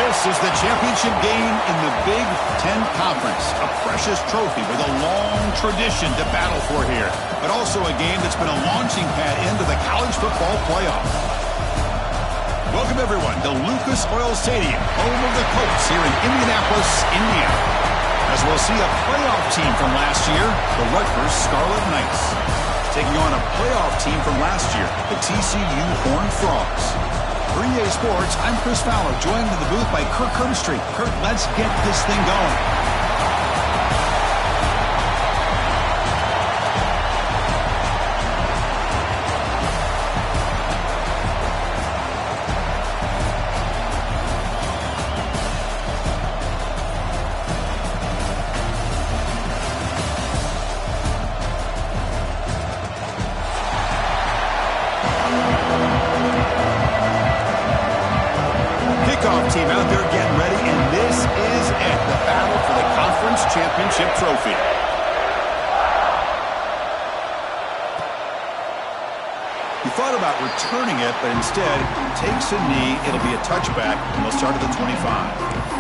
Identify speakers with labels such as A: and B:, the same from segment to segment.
A: This is the championship game in the Big Ten Conference. A precious trophy with a long tradition to battle for here. But also a game that's been a launching pad into the college football playoff. Welcome, everyone, to Lucas Oil Stadium, home of the Colts here in Indianapolis, Indiana. As we'll see a playoff team from last year, the Rutgers Scarlet Knights, taking on a playoff team from last year, the TCU Horned Frogs. For EA Sports, I'm Chris Fowler, joined in the booth by Kirk Herbstreit. Kirk, let's get this thing going. Team out there getting ready, and this is it, the battle for the conference championship trophy. He thought about returning it, but instead takes a knee. It'll be a touchback, and they'll start at the 25.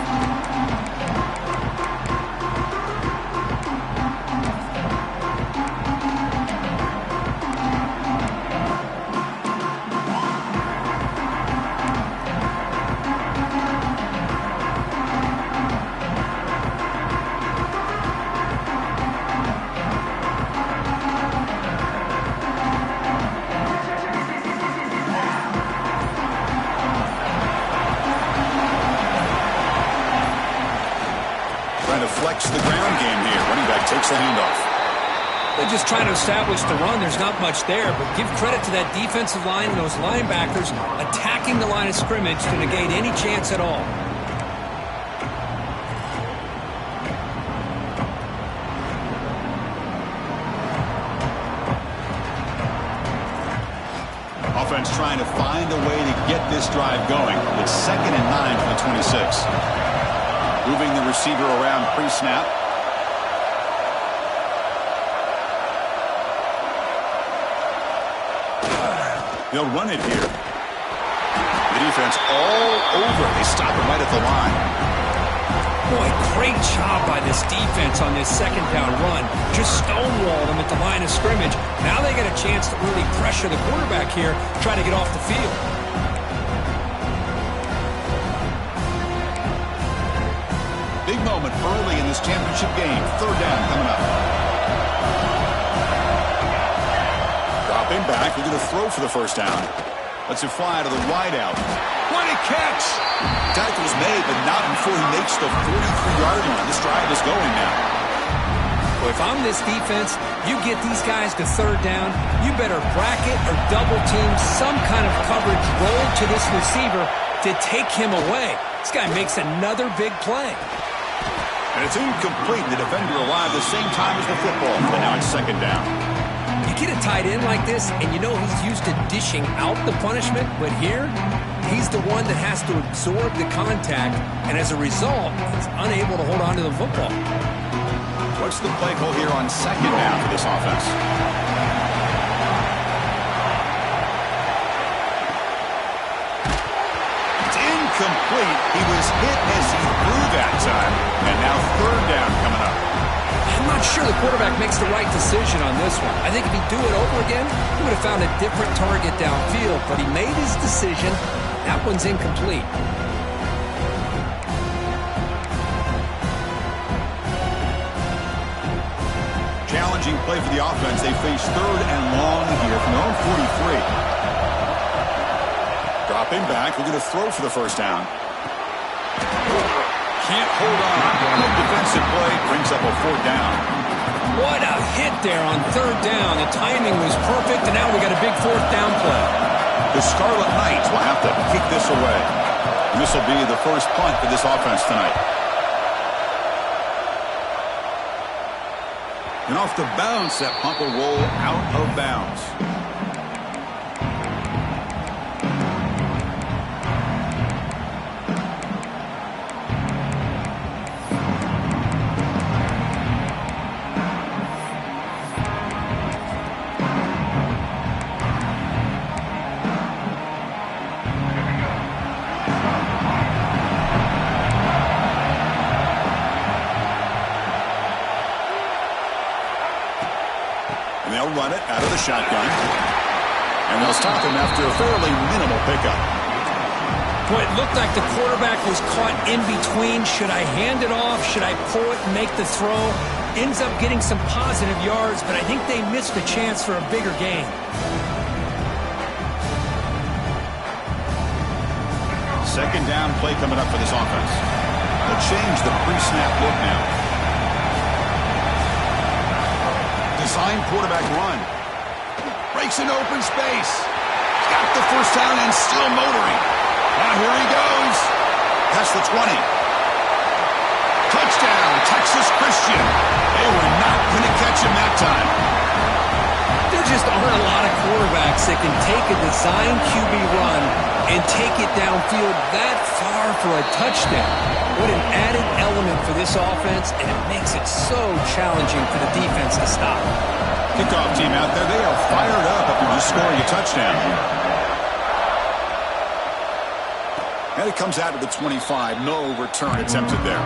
A: Flex the ground game here. Running back takes the handoff.
B: They're just trying to establish the run. There's not much there, but give credit to that defensive line and those linebackers attacking the line of scrimmage to negate any chance at all.
A: Offense trying to find a way to get this drive going. It's 2nd and 9 for the 26. Moving the receiver around pre-snap. They'll run it here. The defense all over. They stop it right at the line.
B: Boy, great job by this defense on this second down run. Just stonewalled them at the line of scrimmage. Now they get a chance to really pressure the quarterback here, try to get off the field.
A: Big moment early in this championship game. 3rd down coming up. Dropping back. We're going to throw for the first down. Lets it fly to the wideout. What a catch! Tackle's made, but not before he makes the 43-yard line. This drive is going now.
B: Well, if I'm this defense, you get these guys to 3rd down, you better bracket or double team some kind of coverage roll to this receiver to take him away. This guy makes another big play.
A: And it's incomplete. The defender arrived the same time as the football, but now it's 2nd down.
B: You get a tight end like this, and you know he's used to dishing out the punishment, but here, he's the one that has to absorb the contact, and as a result, he's unable to hold on to the football.
A: What's the play call here on 2nd down for this offense? Complete. He was hit as he threw that time. And now 3rd down coming up.
B: I'm not sure the quarterback makes the right decision on this one. I think if he'd do it over again, he would have found a different target downfield. But he made his decision. That one's incomplete.
A: Challenging play for the offense. They face 3rd and long here from their own 43. Dropping back. We're going to throw for the first down. Can't hold on. Good defensive play. Brings up a 4th down.
B: What a hit there on 3rd down. The timing was perfect, and now we got a big 4th down play.
A: The Scarlet Knights will have to kick this away. And this will be the first punt for this offense tonight. And off the bounce, that punt will roll out of bounds. run it out of the shotgun. And they'll stop him after a fairly minimal pickup.
B: Boy, it looked like the quarterback was caught in between. Should I hand it off? Should I pull it and make the throw? Ends up getting some positive yards, but I think they missed a chance for a bigger gain.
A: Second down play coming up for this offense. They'll change the pre-snap look now. Design quarterback run. Breaks an open space. Got the first down and still motoring. Now here he goes. That's the 20. Touchdown, Texas Christian. They were not going to catch him that time.
B: There just aren't a lot of quarterbacks that can take a design QB run and take it downfield that far for a touchdown. What an added element for this offense, and it makes it so challenging for the defense to stop.
A: Kickoff team out there, they are fired up after just scoring a touchdown. And it comes out to the 25. No return attempted there.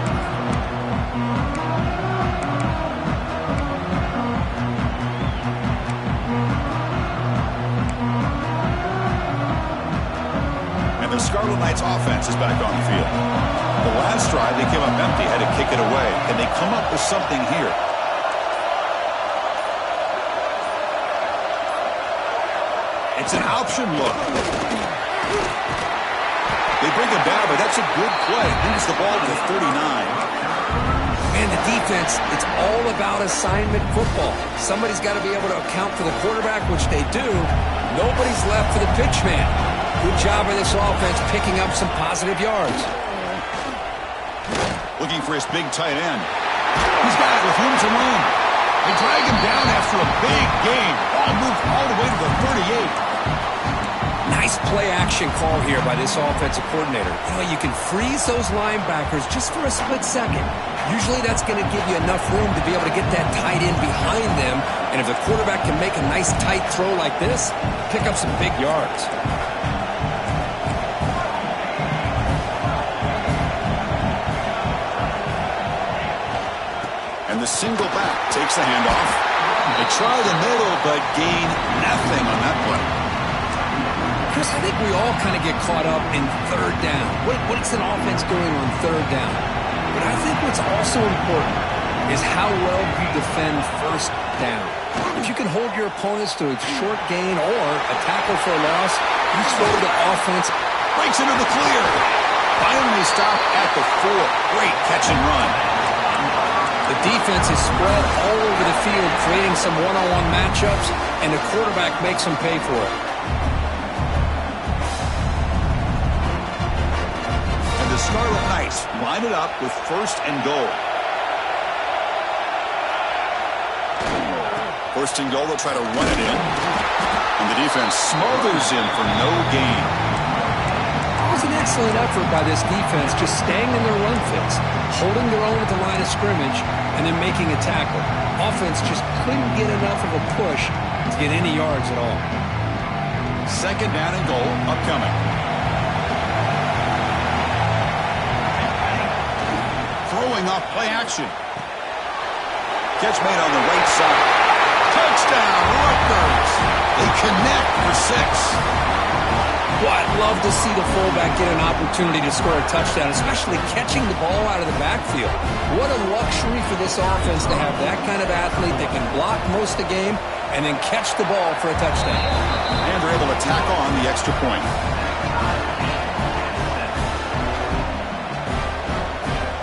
A: And the Scarlet Knights offense is back on the field. The last drive, they came up empty, had to kick it away. Can they come up with something here? It's an option look. They bring him down, but that's a good play. Moves the ball to the 39.
B: And the defense, it's all about assignment football. Somebody's got to be able to account for the quarterback, which they do. Nobody's left for the pitch man. Good job by this offense picking up some positive yards.
A: Looking for his big tight end. He's got it with room to run. They drag him down after a big gain. Ball moved all the way to the 38.
B: Nice play-action call here by this offensive coordinator. You know, you can freeze those linebackers just for a split second. Usually that's going to give you enough room to be able to get that tight end behind them. And if the quarterback can make a nice tight throw like this, pick up some big yards.
A: And the single back takes the handoff. They try the middle, but gain nothing on that play.
B: Chris, I think we all kind of get caught up in third down. What's an offense doing on third down? But I think what's also important is how well you defend first down. If you can hold your opponents to a short gain or a tackle for a loss, you slow the offense.
A: Breaks into the clear. Finally stopped at the 4. Great catch and run.
B: The defense is spread all over the field, creating some one-on-one matchups, and the quarterback makes them pay for it.
A: The Scarlet Knights line it up with first and goal. First and goal, they'll try to run it in. And the defense smothers him for no gain.
B: It was an excellent effort by this defense, just staying in their run fits, holding their own at the line of scrimmage, and then making a tackle. Offense just couldn't get enough of a push to get any yards at all.
A: Second down and goal upcoming. Throwing off play action. Catch made on the right side. Touchdown, Rutgers. They connect for 6.
B: Well, I'd love to see the fullback get an opportunity to score a touchdown, especially catching the ball out of the backfield. What a luxury for this offense to have that kind of athlete that can block most of the game and then catch the ball for a touchdown.
A: And they're able to tack on the extra point.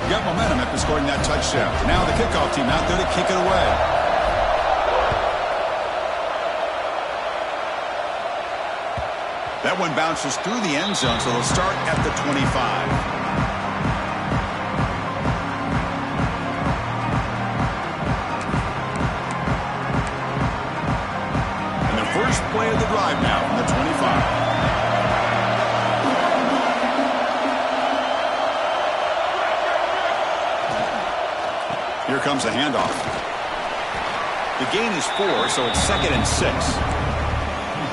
A: Got momentum after scoring that touchdown. Now the kickoff team out there to kick it away. That one bounces through the end zone, so they'll start at the 25. And the first play of the drive now from the 25. Here comes a handoff. The gain is 4, so it's 2nd and 6.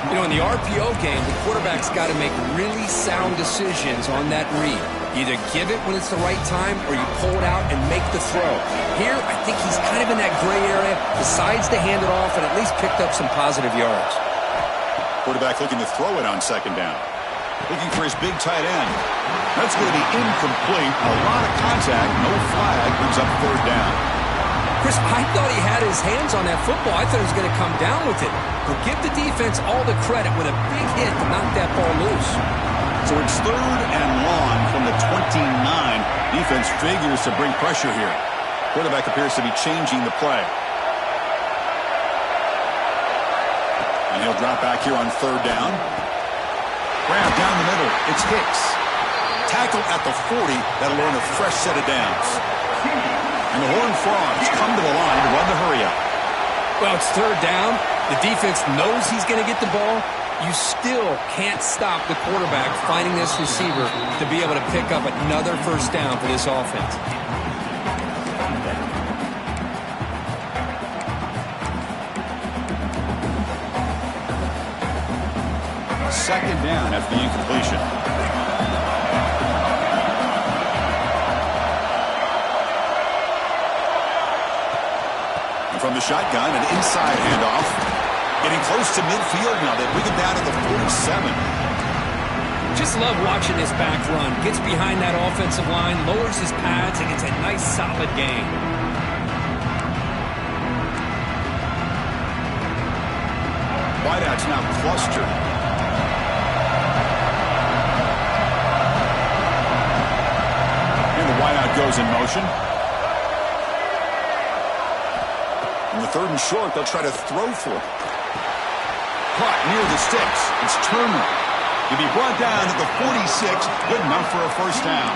B: You know, in the RPO game, the quarterback's got to make really sound decisions on that read. You either give it when it's the right time or you pull it out and make the throw. Here, I think he's kind of in that gray area, decides to hand it off and at least picked up some positive yards.
A: Quarterback looking to throw it on second down. Looking for his big tight end. That's going to be incomplete. A lot of contact. No flag. Brings up third down.
B: Chris, I thought he had his hands on that football. I thought he was going to come down with it. But give the defense all the credit with a big hit to knock that ball loose.
A: So it's third and long from the 29. Defense figures to bring pressure here. Quarterback appears to be changing the play. And he'll drop back here on third down. Grab down the middle. It's Hicks. Tackle at the 40. That'll earn a fresh set of downs. And the Horned Frogs come to the line to run the hurry up.
B: Well, it's third down. The defense knows he's going to get the ball. You still can't stop the quarterback finding this receiver to be able to pick up another first down for this offense.
A: Second down after the incompletion. And from the shotgun, an inside handoff. Getting close to midfield now. They bring it down to the 47.
B: Just love watching this back run. Gets behind that offensive line, lowers his pads, and gets a nice solid gain.
A: Wideouts now clustered. And the wideout goes in motion. And the third and short, they'll try to throw for it. Caught near the sticks. It's Turner. He'll be brought down at the 46. Good enough for a first down.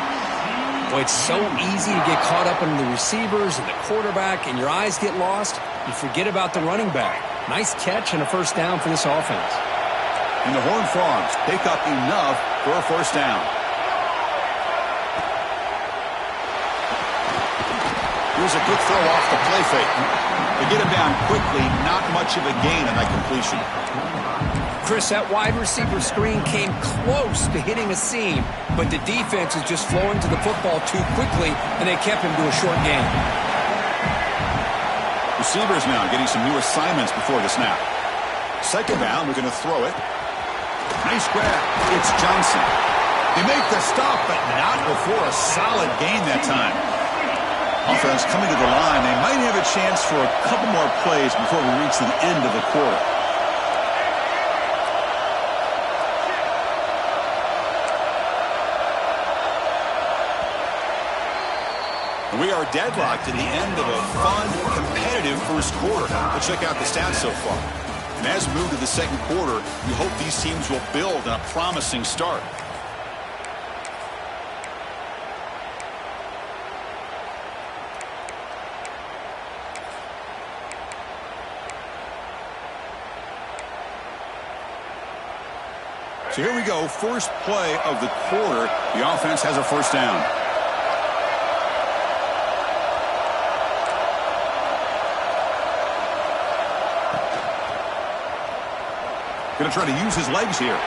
B: Boy, it's so easy to get caught up in the receivers and the quarterback, and your eyes get lost. You forget about the running back. Nice catch and a first down for this offense.
A: And the Horned Frogs pick up enough for a first down. Here's a good throw off the play fake. They get him down quickly, not much of a gain on that completion.
B: Chris, that wide receiver screen came close to hitting a seam, but the defense is just flowing to the football too quickly, and they kept him to a short gain.
A: Receivers now getting some new assignments before the snap. Second down, we're going to throw it. Nice grab. It's Johnson. They make the stop, but not before a solid gain that time. Offense coming to the line. They might have a chance for a couple more plays before we reach the end of the quarter. We are deadlocked at the end of a fun, competitive first quarter. Let's check out the stats so far. And as we move to the second quarter, we hope these teams will build on a promising start. So here we go, first play of the quarter. The offense has a first down. Going to try to use his legs here.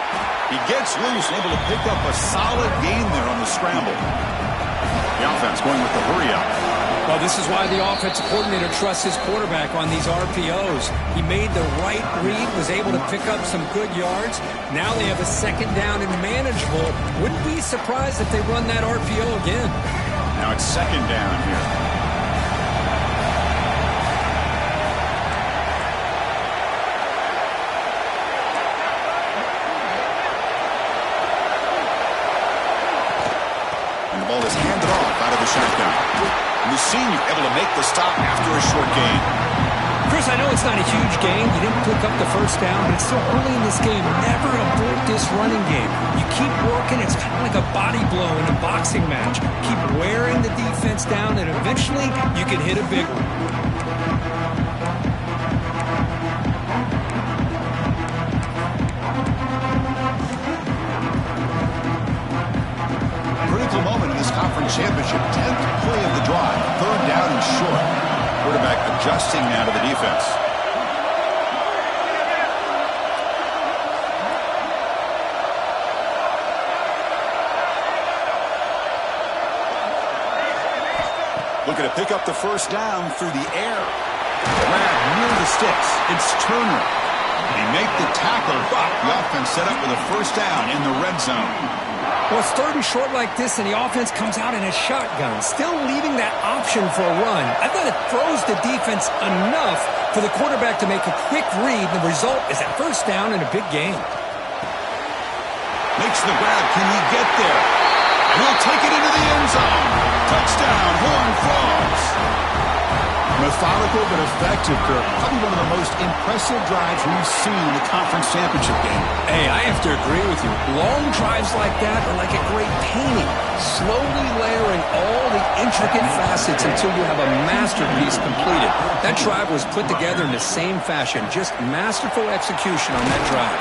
A: He gets loose, able to pick up a solid gain there on the scramble. The offense going with the hurry up.
B: Well, this is why the offensive coordinator trusts his quarterback on these RPOs. He made the right read, was able to pick up some good yards. Now they have a second down and manageable. Wouldn't be surprised if they run that RPO again.
A: Now it's second down here. Ball is handed off out of the shotgun. And the senior able to make the stop after a short gain.
B: Chris, I know it's not a huge gain. You didn't pick up the first down, but it's so early in this game. Never abort this running game. You keep working. It's kind of like a body blow in a boxing match. Keep wearing the defense down, and eventually you can hit a big one.
A: Moment in this conference championship. 10th play of the drive. Third down and short. Quarterback adjusting now to the defense. Looking to pick up the first down through the air. Grab near the sticks. It's Turner. They make the tackle, but the offense set up with a first down in the red zone.
B: Well, it's third and short like this, and the offense comes out in a shotgun, still leaving that option for a run. I thought it throws the defense enough for the quarterback to make a quick read. The result is a first down and a big gain.
A: Makes the grab. Can he get there? And he'll take it into the end zone. Touchdown, Horned Frogs. Methodical but effective, Kirk. Probably one of the most impressive drives we've seen in the conference championship game.
B: Hey, I have to agree with you. Long drives like that are like a great painting, slowly layering all the intricate facets until you have a masterpiece completed. That drive was put together in the same fashion, just masterful execution on that drive.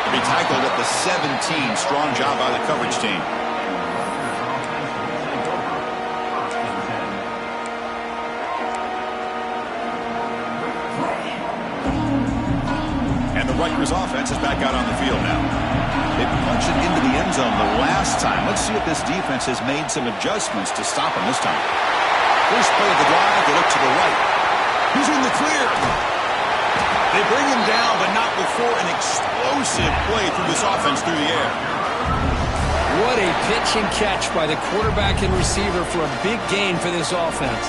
A: To be tackled at the 17. Strong job by the coverage team. And the Rutgers offense is back out on the field now. They punched it into the end zone the last time. Let's see if this defense has made some adjustments to stop him this time. First play of the drive, they look to the right. He's in the clear. They bring him down, but not before an explosive play through this offense through the air.
B: What a pitch and catch by the quarterback and receiver for a big gain for this offense.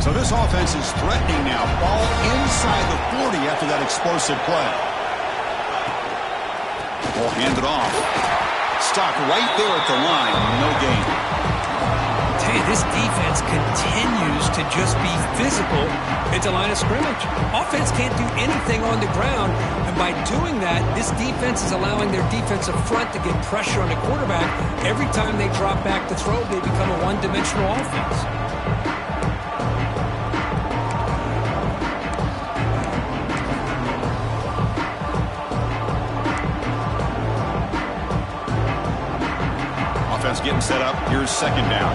A: So this offense is threatening now. Ball inside the 40 after that explosive play. Ball handed off. Stopped right there at the line. No gain.
B: I tell you, this defense continues to just be physical at the line of scrimmage. Offense can't do anything on the ground, and by doing that, this defense is allowing their defensive front to get pressure on the quarterback. Every time they drop back to throw, they become a one-dimensional offense.
A: Getting set up. Here's second down.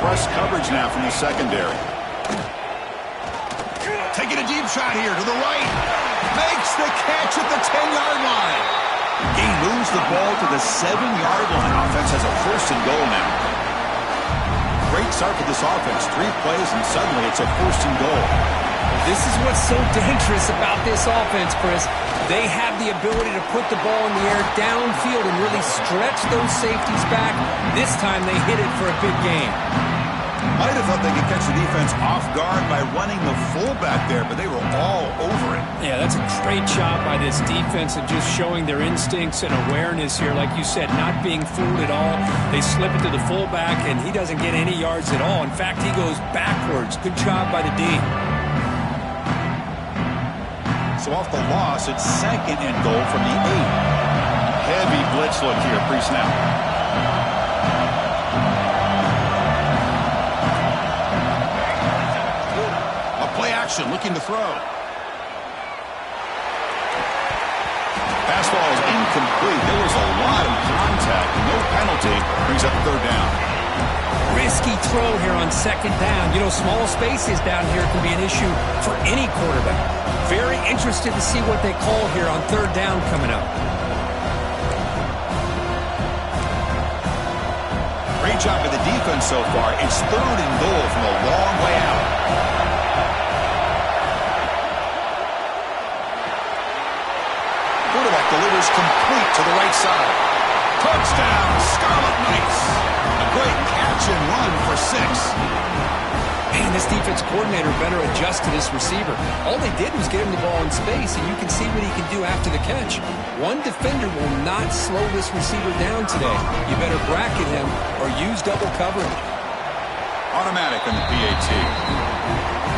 A: Press coverage now from the secondary. Taking a deep shot here to the right. Makes the catch at the 10-yard line. He moves the ball to the 7-yard line. Offense has a first and goal now. Great start for this offense. 3 plays and suddenly it's a first and goal.
B: This is what's so dangerous about this offense, Chris. They have the ability to put the ball in the air downfield and really stretch those safeties back. This time they hit it for a big gain.
A: Might have thought they could catch the defense off guard by running the fullback there, but they were all over it.
B: Yeah, that's a great job by this defense and just showing their instincts and awareness here. Like you said, not being fooled at all. They slip it to the fullback, and he doesn't get any yards at all. In fact, he goes backwards. Good job by the D.
A: So off the loss, it's second and goal from the 8. Heavy blitz look here, pre-snap. A play action, looking to throw. Fastball is incomplete. There was a lot of contact. No penalty. Brings up third down.
B: Risky throw here on second down. You know, small spaces down here can be an issue for any quarterback. Very interested to see what they call here on third down coming up.
A: Great job by the defense so far. It's third and goal from a long way out. Quarterback delivers complete to the right side. Touchdown, Scarlet Knights. A great catch and run for 6.
B: Man, this defense coordinator better adjust to this receiver. All they did was get him the ball in space, and you can see what he can do after the catch. One defender will not slow this receiver down today. You better bracket him or use double coverage.
A: Automatic on the PAT.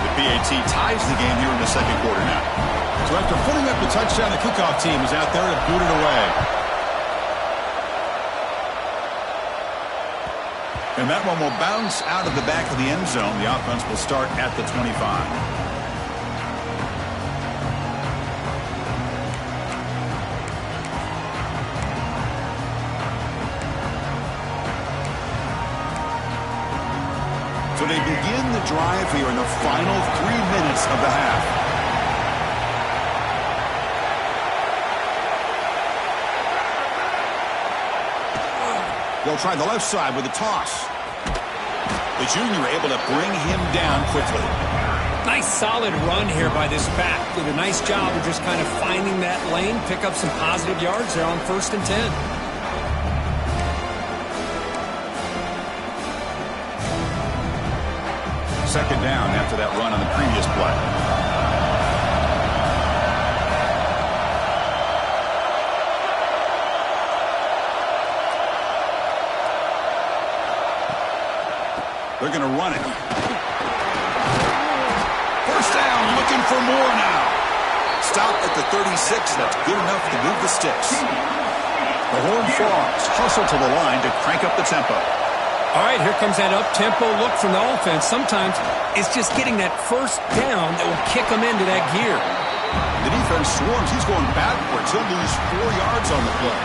A: The PAT ties the game here in the second quarter now. So after putting up the touchdown, the kickoff team is out there to boot it away. And that one will bounce out of the back of the end zone. The offense will start at the 25. So they begin the drive here in the final 3 minutes of the half. They'll try the left side with a toss. The junior able to bring him down quickly.
B: Nice solid run here by this back. Did a nice job of just kind of finding that lane, pick up some positive yards there on 1st and 10.
A: Second down after that run on the previous play. They're going to run it. First down, looking for more now.
C: Stop at the 36, and that's good enough to move the sticks.
A: The Horned Frogs hustle to the line to crank up the tempo.
B: All right, here comes that up-tempo look from the offense. Sometimes it's just getting that first down that will kick them into that gear.
A: The defense swarms. He's going backwards. He'll lose 4 yards on the play.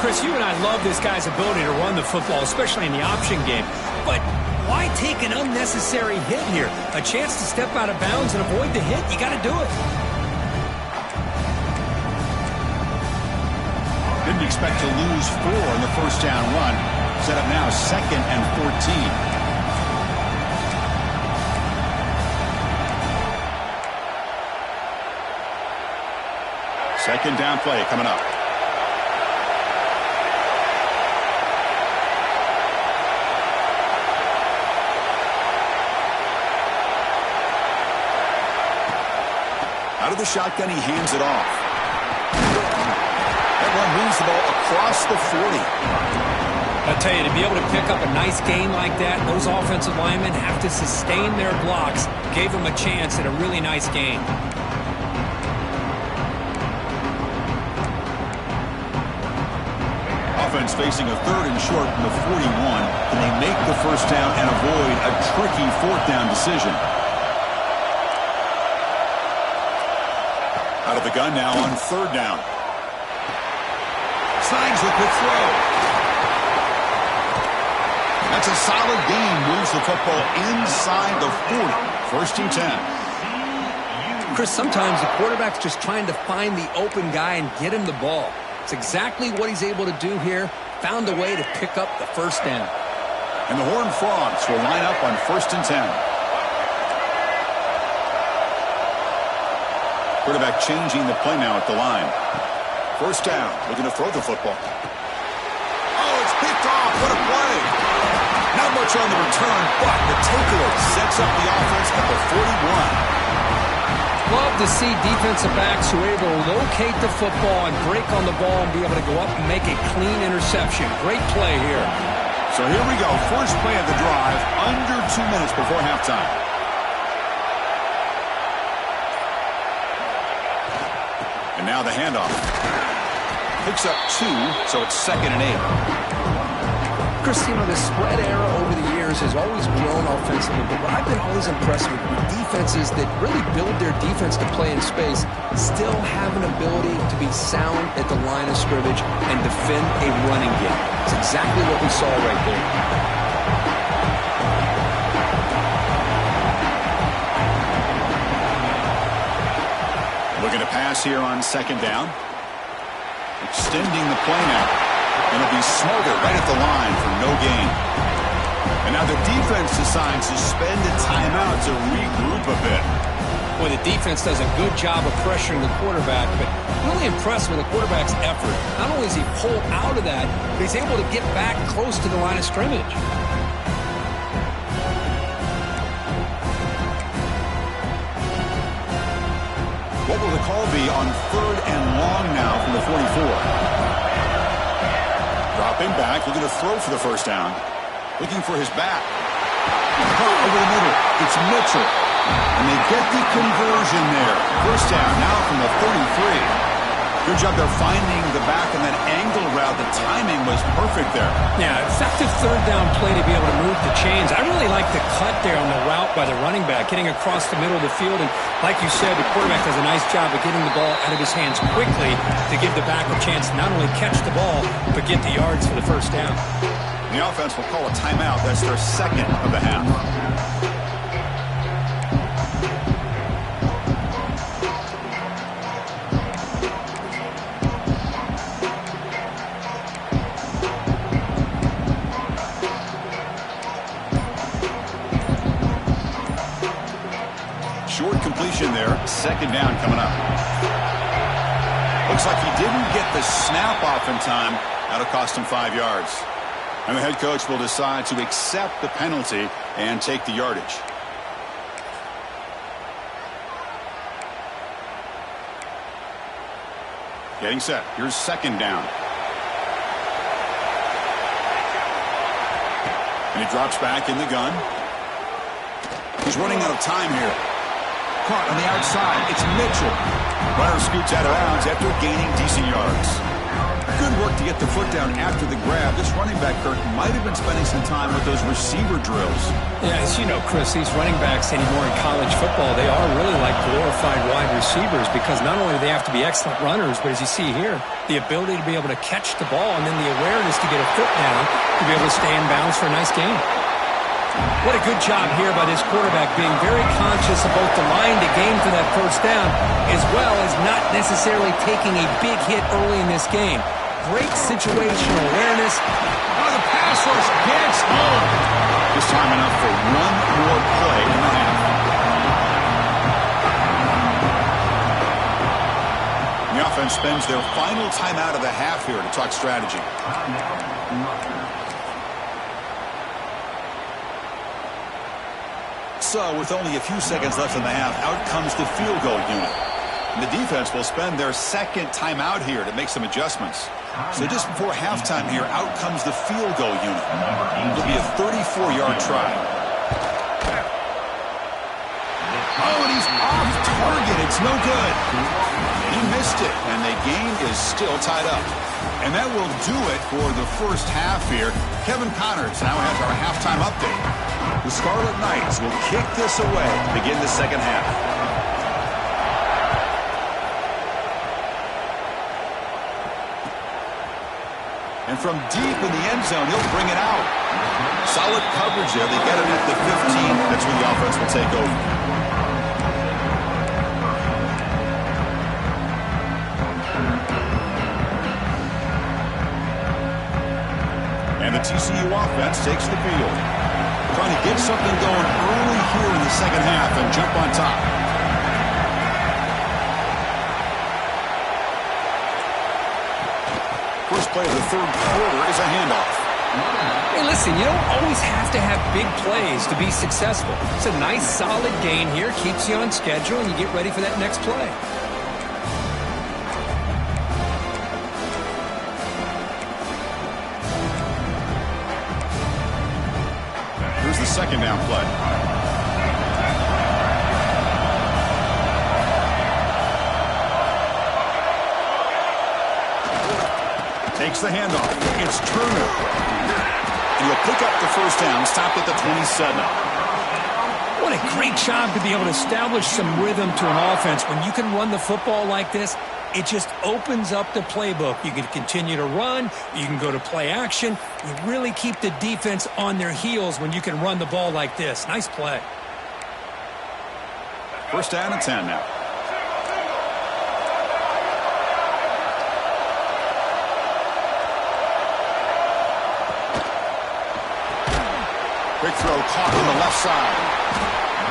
B: Chris, you and I love this guy's ability to run the football, especially in the option game. But why take an unnecessary hit here? A chance to step out of bounds and avoid the hit, you got to do it.
A: Didn't expect to lose 4 in the first down run. Set up now 2nd and 14. Second down play coming up. Out of the shotgun, he hands it off. That one moves the ball across the 40.
B: I'll tell you, to be able to pick up a nice gain like that, those offensive linemen have to sustain their blocks. Gave them a chance at a really nice gain.
A: Offense facing a 3rd and short from the 41. Can they make the first down and avoid a tricky 4th down decision? Out of the gun now on 3rd down. Signs the quick throw. That's a solid gain. Moves the football inside the 40. 1st and 10.
B: Chris, sometimes the quarterback's just trying to find the open guy and get him the ball. It's exactly what he's able to do here. Found a way to pick up the first down.
A: And the Horned Frogs will line up on 1st and 10. Quarterback changing the play now at the line. First down, looking to throw the football. Oh, it's picked off. What a play. Not much on the return, but the takeaway sets up the offense at the 41.
B: Love to see defensive backs who are able to locate the football and break on the ball and be able to go up and make a clean interception. Great play here.
A: So here we go. First play of the drive, under 2 minutes before halftime. And now the handoff. Picks up 2, so it's 2nd and 8.
B: Chris, you know, the spread era over the years has always grown offensively, but what I've been always impressed with defenses that really build their defense to play in space still have an ability to be sound at the line of scrimmage and defend a running game. It's exactly what we saw right there.
A: Looking to pass here on 2nd down. Extending the play now. And it'll be Smoger right at the line for no gain. And now the defense decides to spend a timeout to regroup a bit.
B: Boy, the defense does a good job of pressuring the quarterback, but really impressed with the quarterback's effort. Not only is he pulled out of that, but he's able to get back close to the line of scrimmage.
A: What will the call be on 3rd and long now from the 44? Dropping back, looking to throw for the first down. Looking for his back. Over the middle, it's Mitchell. And they get the conversion there. First down now from the 33. Good job there finding the back on that angle route. The timing was perfect there.
B: Yeah, effective 3rd down play to be able to move the chains. I really like the cut there on the route by the running back, getting across the middle of the field. And like you said, the quarterback does a nice job of getting the ball out of his hands quickly to give the back a chance to not only catch the ball, but get the yards for the first down.
A: The offense will call a timeout. That's their 2nd of the half. completion there. Second down coming up. Looks like he didn't get the snap off in time. That'll cost him 5 yards. And the head coach will decide to accept the penalty and take the yardage. Getting set. Here's second down. And he drops back in the gun. He's running out of time here. Caught on the outside. It's Mitchell. Runner scoots out of bounds after gaining decent yards. Good work to get the foot down after the grab. This running back, Kirk, might have been spending some time with those receiver drills.
B: Yeah, as you know, Chris, these running backs anymore in college football, they are really like glorified wide receivers because not only do they have to be excellent runners, but as you see here, the ability to be able to catch the ball and then the awareness to get a foot down to be able to stay in bounds for a nice gain. What a good job here by this quarterback, being very conscious of both the line to gain for that first down as well as not necessarily taking a big hit early in this game. Great situational awareness.
A: Oh, the pass rush gets home. Just time enough for one more play in the half. The offense spends their final timeout of the half here to talk strategy. So, with only a few seconds left in the half, out comes the field goal unit. And the defense will spend their second timeout here to make some adjustments. So just before halftime here, out comes the field goal unit. It'll be a 34-yard try. Oh, and he's off target. It's no good. He missed it, and the game is still tied up. And that will do it for the first half here. Kevin Connors now has our halftime update. The Scarlet Knights will kick this away to begin the second half. And from deep in the end zone, he'll bring it out. Solid coverage there. They get it at the 15. That's where the offense will take over. And the TCU offense takes the field. Trying to get something going early here in the second half and jump on top. First play of the third quarter is a handoff.
B: Hey, listen, you don't always have to have big plays to be successful. It's a nice, solid gain here. Keeps you on schedule, and you get ready for that next play.
A: Here's the second down play. Takes the handoff. It's Turner. And he'll pick up the first down, stopped at the 27.
B: What a great job to be able to establish some rhythm to an offense. When you can run the football like this, it just opens up the playbook. You can continue to run. You can go to play action. You really keep the defense on their heels when you can run the ball like this. Nice play.
A: First down and 10 now. Quick throw caught on the left side.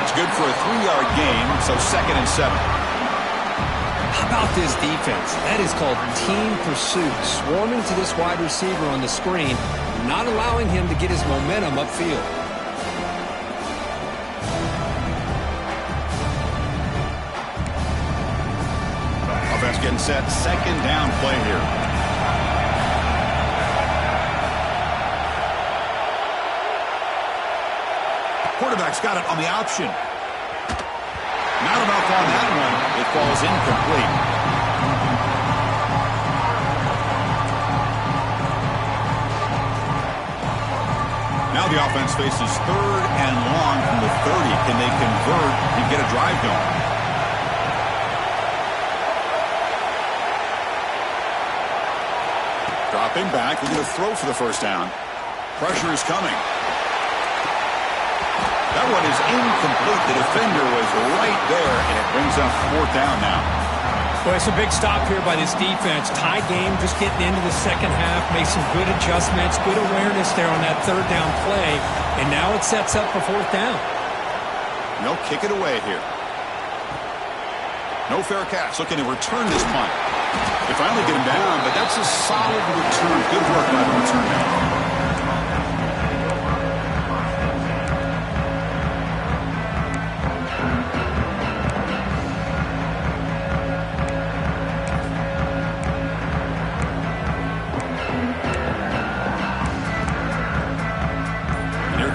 A: It's good for a 3-yard gain, so second and 7.
B: How about this defense? That is called team pursuit. Swarming to this wide receiver on the screen, not allowing him to get his momentum upfield.
A: Offense getting set. Second down play here. Quarterback's got it on the option. Not enough on that one. It falls incomplete. Now the offense faces third and long from the 30. Can they convert and get a drive going? Dropping back. They're going to throw for the first down. Pressure is coming. That one is incomplete. The defender was right there, and it brings up fourth down now.
B: Well, it's a big stop here by this defense. Tie game, just getting into the second half, made some good adjustments, good awareness there on that third down play, and now it sets up for fourth down.
A: No, kick it away here. No fair catch. Looking to return this punt. They finally get him down, but that's a solid return. Good work by the return man.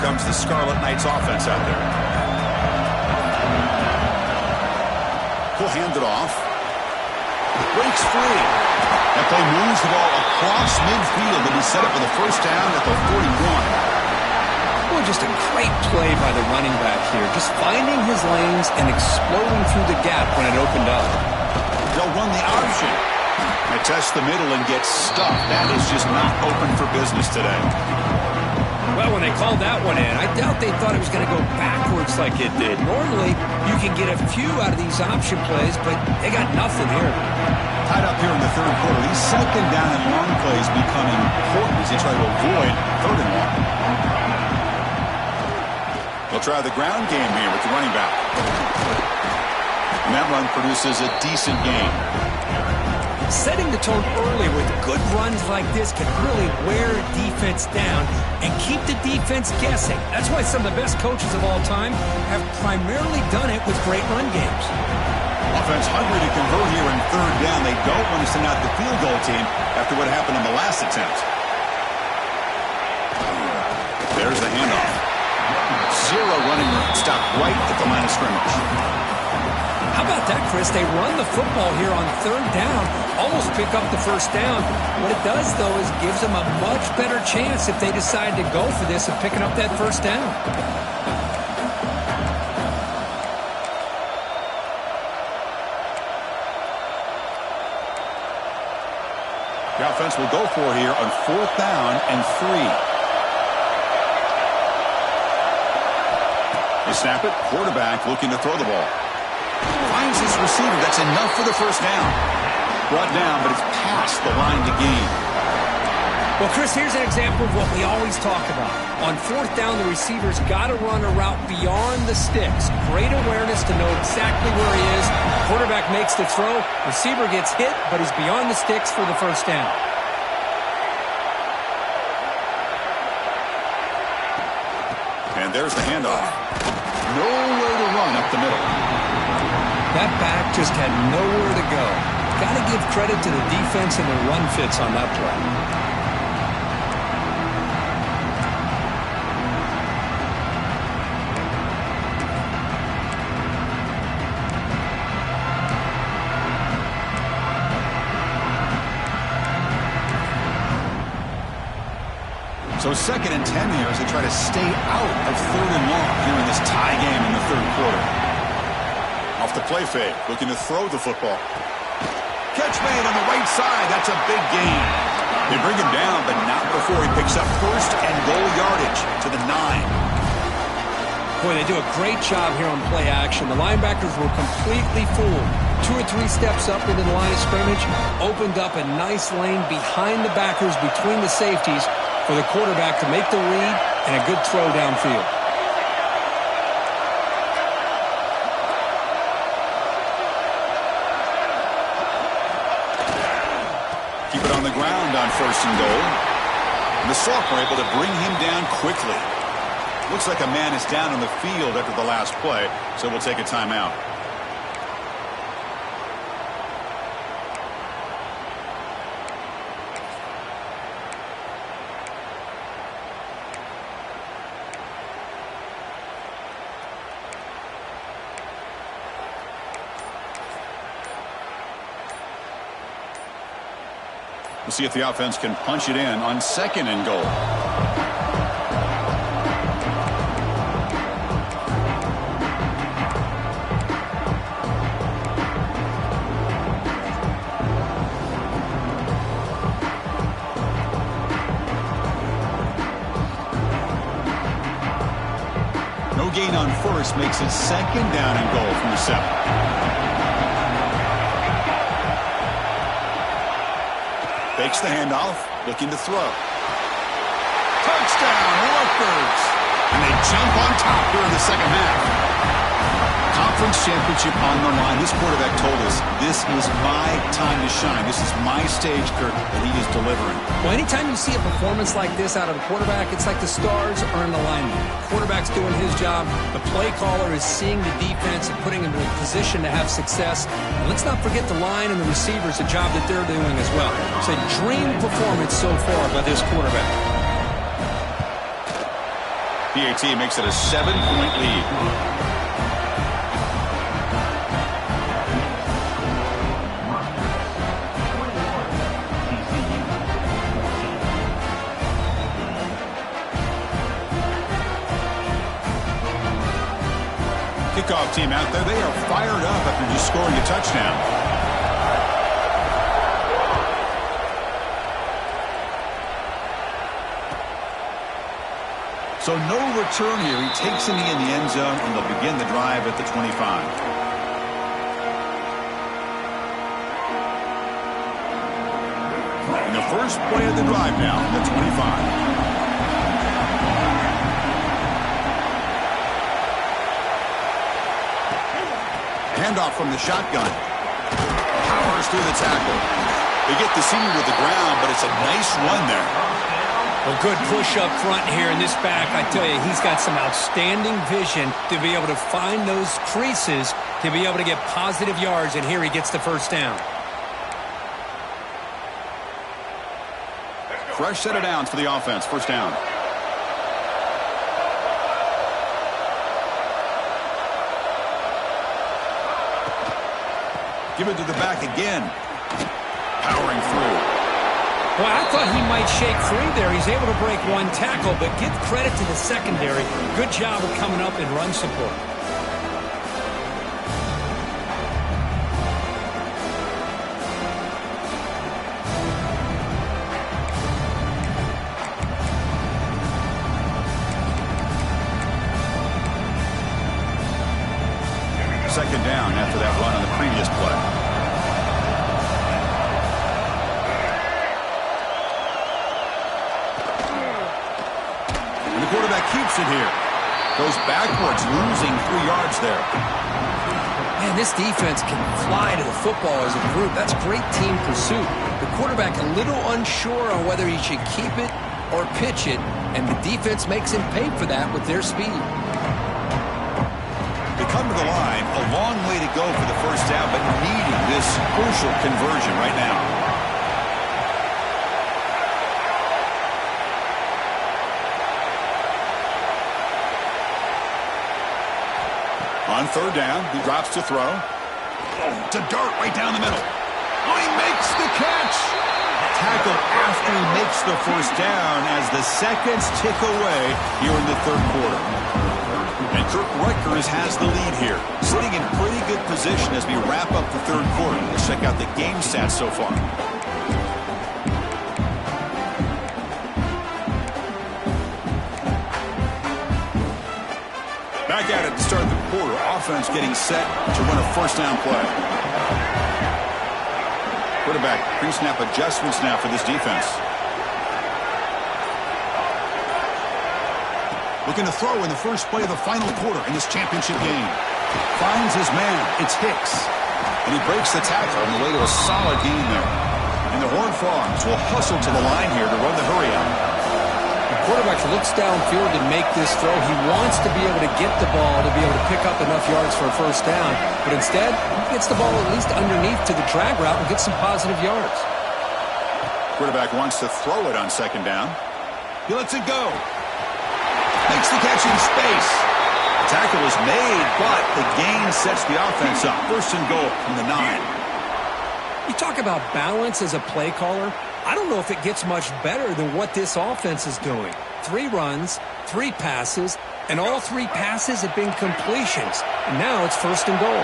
A: Comes the Scarlet Knights offense out there. He'll hand it off. Breaks free. That play moves the ball across midfield to be set up for the first down at the 41.
B: Well, just a great play by the running back here. Just finding his lanes and exploding through the gap when it opened up.
A: They'll run the option. They test the middle and get stuffed. That is just not open for business today.
B: Well, when they called that one in, I doubt they thought it was going to go backwards like it did. Normally, you can get a few out of these option plays, but they got nothing here.
A: Tied up here in the third quarter. These second down and long plays become important as they try to avoid third and long. They'll try the ground game here with the running back. And that run produces a decent gain.
B: Setting the tone early with good runs like this can really wear defense down and keep the defense guessing. That's why some of the best coaches of all time have primarily done it with great run games.
A: Offense hungry to convert here in third down. They don't want to send out the field goal team after what happened in the last attempt. There's the handoff. Zero running room. Stop right at the line of scrimmage.
B: How about that, Chris? They run the football here on third down, almost pick up the first down. What it does, though, is gives them a much better chance if they decide to go for this of picking up that first down.
A: The offense will go for here on fourth down and 3. They snap it. Quarterback looking to throw the ball. Finds his receiver. That's enough for the first down. Brought down, but it's past the line to gain.
B: Well, Chris, here's an example of what we always talk about. On fourth down, the receiver's got to run a route beyond the sticks. Great awareness to know exactly where he is. Quarterback makes the throw. Receiver gets hit, but he's beyond the sticks for the first down.
A: And there's the handoff. Nowhere to run up the middle.
B: That back just had nowhere to go. Got to give credit to the defense and the run fits on that play.
A: So second and 10 here as they try to stay out of third and long here in this tie game in the third quarter. Off the play fake, looking to throw the football. Catch made on the right side. That's a big gain. They bring him down, but not before he picks up first and goal yardage to the 9.
B: Boy, they do a great job here on play action. The linebackers were completely fooled. 2 or 3 steps up into the line of scrimmage, opened up a nice lane behind the backers between the safeties for the quarterback to make the read and a good throw downfield.
A: Keep it on the ground on first and goal. And the Soft were able to bring him down quickly. Looks like a man is down on the field after the last play, so we'll take a timeout. We'll see if the offense can punch it in on second and goal. No gain on first makes it second down and goal from the 7. Fakes the handoff, looking to throw. Touchdown, Rutgers! And they jump on top here in the second half. Conference championship on the line. This quarterback told us, this is my time to shine. This is my stage, Kirk, and he is delivering.
B: Well, anytime you see a performance like this out of a quarterback, it's like the stars are in alignment. The quarterback's doing his job. The play caller is seeing the defense and putting him in a position to have success. And let's not forget the line and the receivers, the job that they're doing as well. It's a dream performance so far by this quarterback.
A: PAT makes it a 7-point lead. Kickoff team out there. They are fired up after just scoring a touchdown. So no return here. He takes it in the end zone, and they'll begin the drive at the 25. And the first play of the drive now in the 25. Handoff from the shotgun. Powers through the tackle. They get the senior to the ground, but it's a nice run there.
B: Well, good push up front here in this back. I tell you, he's got some outstanding vision to be able to find those creases to be able to get positive yards, and here he gets the first down.
A: Fresh set of downs for the offense. First down. Give it to the back again. Powering through.
B: Well, I thought he might shake free there. He's able to break one tackle, but give credit to the secondary. Good job of coming up in run support.
A: Second down after that run on the previous play. And the quarterback keeps it here. Goes backwards, losing 3 yards there.
B: Man, this defense can fly to the football as a group. That's great team pursuit. The quarterback a little unsure on whether he should keep it or pitch it, and the defense makes him pay for that with their speed.
A: They come to the line, a long way to go for the first down, but needing this crucial conversion right now. On third down, he drops to throw. To dart right down the middle. Oh, he makes the catch. Tackle after he makes the first down as the seconds tick away here in the third quarter. And Rutgers has the lead here, sitting in pretty good position as we wrap up the third quarter. Let's check out the game stats so far. Back at it to start the quarter. Offense getting set to run a first down play. Quarterback pre-snap adjustments now for this defense. Looking to throw in the first play of the final quarter in this championship game. Finds his man. It's Hicks. And he breaks the tackle on the way to a solid gain there. And the Horned Frogs will hustle to the line here to run the hurry out.
B: The quarterback looks downfield to make this throw. He wants to be able to get the ball to be able to pick up enough yards for a first down. But instead, he gets the ball at least underneath to the drag route and gets some positive yards.
A: Quarterback wants to throw it on second down. He lets it go. Makes the catch in space. The tackle is made, but the gain sets the offense up. First and goal from the 9.
B: You talk about balance as a play caller. I don't know if it gets much better than what this offense is doing. 3 runs, 3 passes, and all 3 passes have been completions. And now it's first and goal.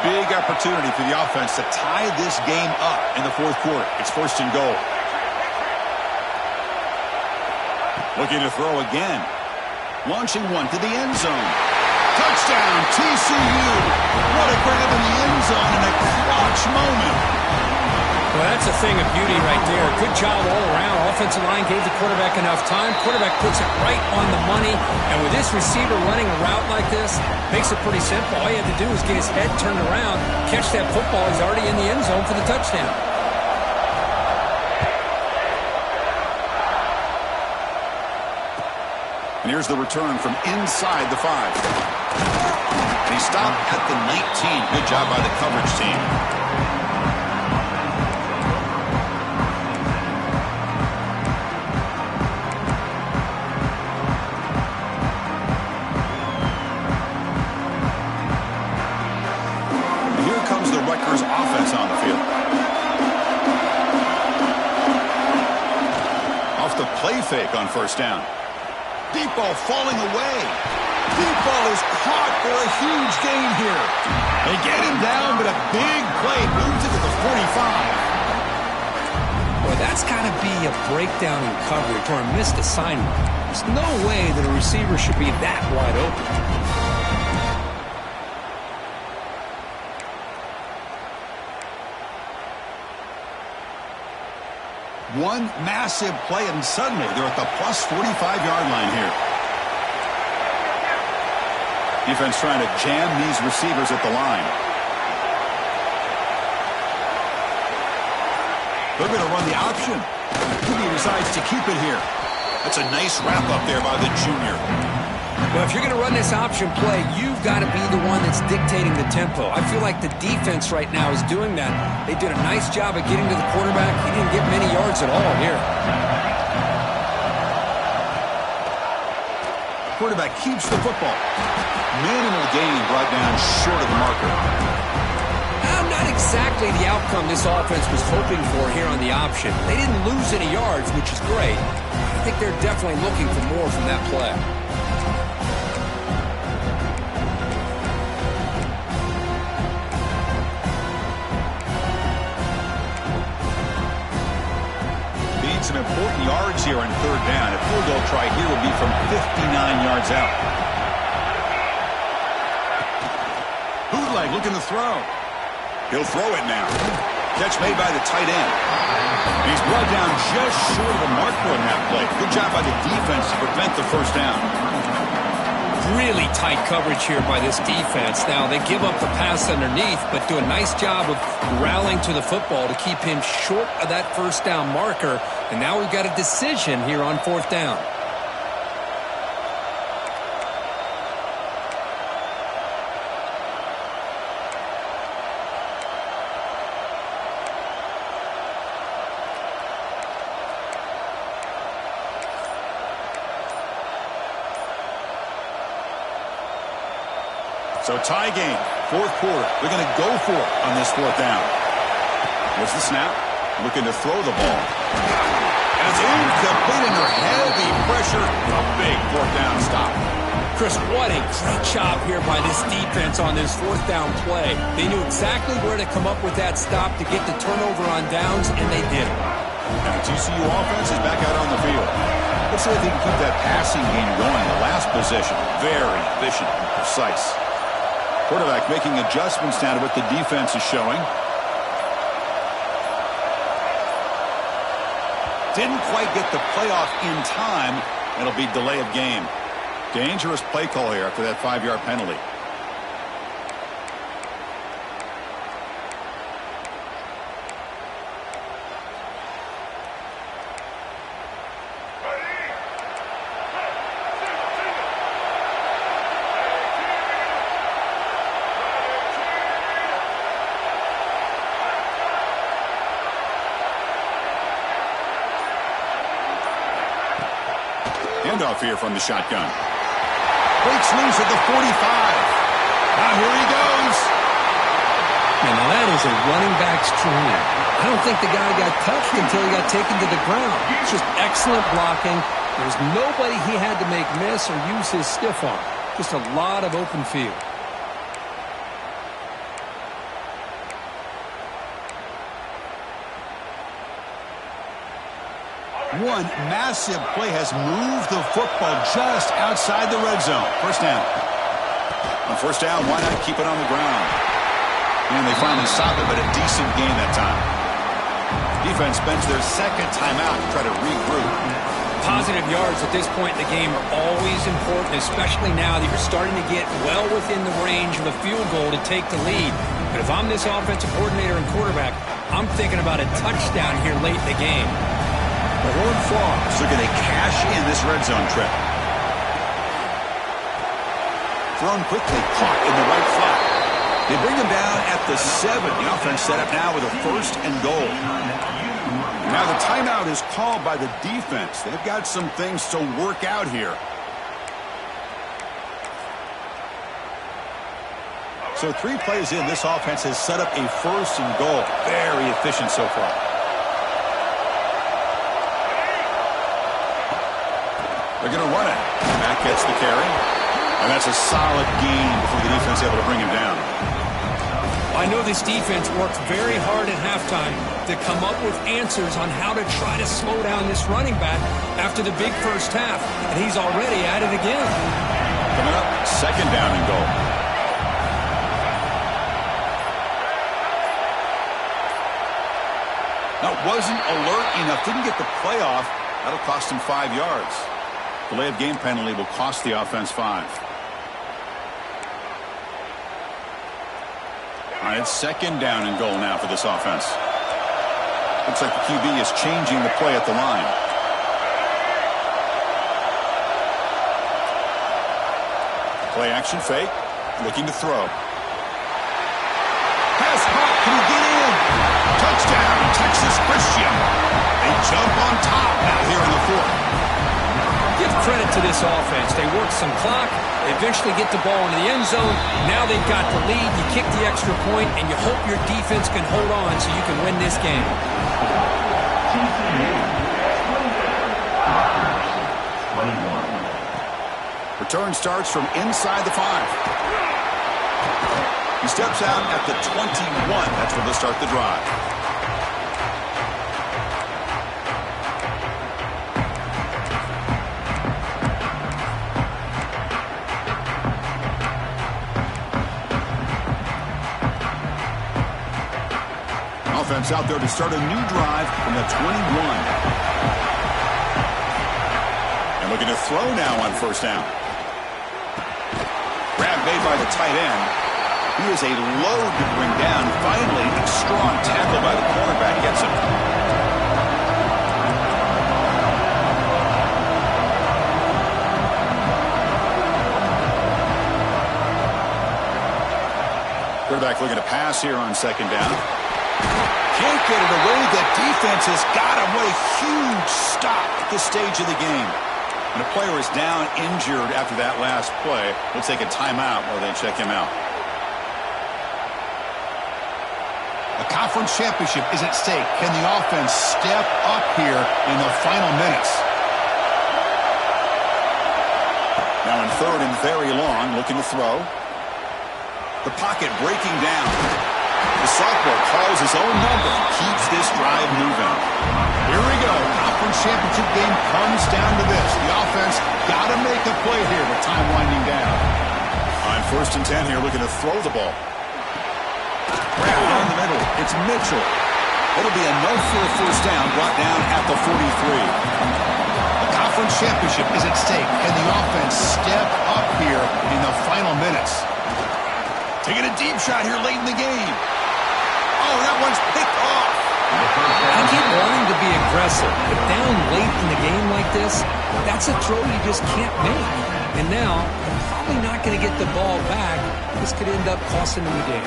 A: Big opportunity for the offense to tie this game up in the fourth quarter. It's first and goal. Looking to throw again. Launching one to the end zone. Touchdown, TCU. What a grab in the end zone in a clutch moment.
B: Well, that's a thing of beauty right there. Good job all around. Offensive line gave the quarterback enough time. Quarterback puts it right on the money. And with this receiver running a route like this, makes it pretty simple. All you have to do is get his head turned around, catch that football. He's already in the end zone for the touchdown.
A: And here's the return from inside the 5. And he stopped at the 19. Good job by the coverage team. Rutgers offense on the field. Off the play fake on first down. Deep ball falling away. Deep ball is caught for a huge gain here. They get him down, but a big play moves it to the 45.
B: Boy, that's got to be a breakdown in coverage or a missed assignment. There's no way that a receiver should be that wide open.
A: One massive play, and suddenly they're at the plus 45-yard line here. Defense trying to jam these receivers at the line. They're going to run the option. He decides to keep it here. That's a nice wrap-up there by the junior.
B: Well, if you're going to run this option play, you've got to be the one that's dictating the tempo. I feel like the defense right now is doing that. They did a nice job of getting to the quarterback. He didn't get many yards at all here.
A: Quarterback keeps the football. Minimal gain brought down short of the marker.
B: Not exactly the outcome this offense was hoping for here on the option. They didn't lose any yards, which is great. I think they're definitely looking for more from that play.
A: Some important yards here on third down. A field goal try here will be from 59 yards out. Bootleg looking to throw. He'll throw it now. Catch made by the tight end. He's brought down just short of the marker on that play. Good job by the defense to prevent the first down.
B: Really tight coverage here by this defense. Now, they give up the pass underneath, but do a nice job of rallying to the football to keep him short of that first down marker. And now we've got a decision here on fourth down.
A: So tie game, fourth quarter. They're going to go for it on this fourth down. Here's the snap. Looking to throw the ball. And it's incomplete under heavy pressure. A big fourth down stop.
B: Chris, what a great job here by this defense on this fourth down play. They knew exactly where to come up with that stop to get the turnover on downs, and they did it.
A: And the TCU offense is back out on the field. Let's see if they can keep that passing game going. The last possession, very efficient and precise. Quarterback making adjustments now to what the defense is showing. Didn't quite get the playoff in time. It'll be delay of game. Dangerous play call here after that 5-yard penalty. Handoff here from the shotgun. Breaks loose at the 45. Now here he goes.
B: And now that is a running back's dream. I don't think the guy got touched until he got taken to the ground. It's just excellent blocking. There's nobody he had to make miss or use his stiff arm. Just a lot of open field.
A: One massive play has moved the football just outside the red zone. First down. On first down, why not keep it on the ground? And they finally stop it, but a decent gain that time. Defense spends their second timeout to try to regroup.
B: Positive yards at this point in the game are always important, especially now that you're starting to get well within the range of a field goal to take the lead. But if I'm this offensive coordinator and quarterback, I'm thinking about a touchdown here late in the game.
A: The Horned Frogs are going to cash in this red zone trip. Thrown quickly, caught in the right flat. They bring him down at the 7. The offense set up now with a 1st and goal. Now the timeout is called by the defense. They've got some things to work out here. So 3 plays in, this offense has set up a 1st and goal. Very efficient so far. They're going to run it. Matt gets the carry. And that's a solid gain before the defense able to bring him down.
B: I know this defense worked very hard at halftime to come up with answers on how to try to slow down this running back after the big first half. And he's already at it again.
A: Coming up, 2nd down and goal. Now, wasn't alert enough. Didn't get the play off. That'll cost him 5 yards. Delay of game penalty will cost the offense 5. All right, 2nd down and goal now for this offense. Looks like the QB is changing the play at the line. Play action fake. Looking to throw. Pass caught. Can he get in? Touchdown, Texas Christian. They jump on top now here in the 4th.
B: Give credit to this offense. They work some clock. They eventually get the ball into the end zone. Now they've got the lead. You kick the extra point, and you hope your defense can hold on so you can win this game.
A: Return starts from inside the 5. He steps out at the 21. That's where they'll start the drive. Offense out there to start a new drive from the 21. And looking to throw now on 1st down. Grab made by the tight end. He is a load to bring down. Finally, a strong tackle by the cornerback gets him. Quarterback looking to pass here on 2nd down. Can't get it away. The defense has got him. What a huge stop at this stage of the game. And a player is down injured after that last play. They'll take a timeout while they check him out. A conference championship is at stake. Can the offense step up here in the final minutes? Now in 3rd and very long, looking to throw. The pocket breaking down. The sophomore calls his own number and keeps this drive moving. Here we go. Conference championship game comes down to this. The offense got to make a play here with time winding down. On 1st and 10 here, looking to throw the ball. Grab down the middle. It's Mitchell. It'll be enough for a 1st down, brought down at the 43. The conference championship is at stake. Can the offense step up here in the final minutes? Taking a deep shot here late in the game. Oh, that one's picked off.
B: I get wanting to be aggressive, but down late in the game like this, that's a throw you just can't make. And now, probably not going to get the ball back. This could end up costing them the game.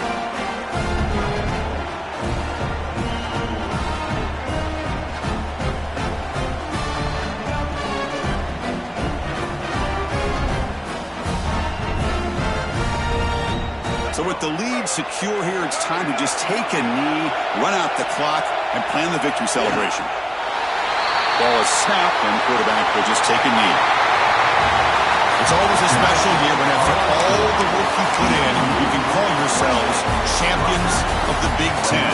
A: So with the lead secure here, it's time to just take a knee, run out the clock, and plan the victory celebration. Ball is snapped, and the quarterback will just take a knee. It's always a special year when after all the work you put in, you can call yourselves champions of the Big Ten.